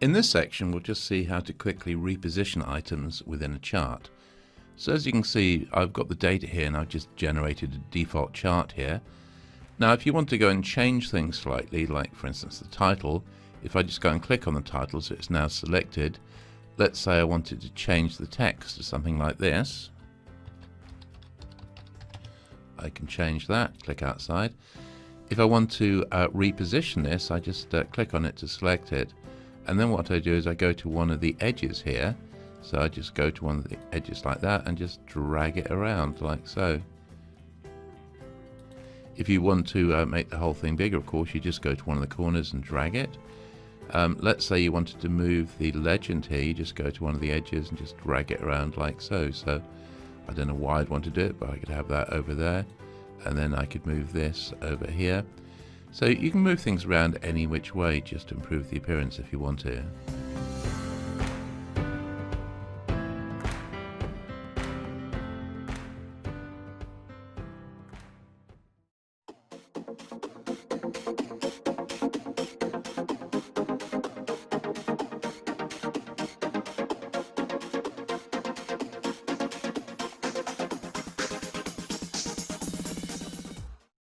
In this section, we'll just see how to quickly reposition items within a chart. So as you can see, I've got the data here and I've just generated a default chart here. Now if you want to go and change things slightly, like for instance the title, if I just go and click on the title so it's now selected, let's say I wanted to change the text to something like this. I can change that, click outside. If I want to reposition this, I just click on it to select it. And then what I do is I go to one of the edges here. So I just go to one of the edges like that and just drag it around like so. If you want to make the whole thing bigger, of course, you just go to one of the corners and drag it. Let's say you wanted to move the legend here, you just go to one of the edges and just drag it around like so. So I don't know why I'd want to do it, but I could have that over there. And then I could move this over here. So you can move things around any which way just to improve the appearance if you want to.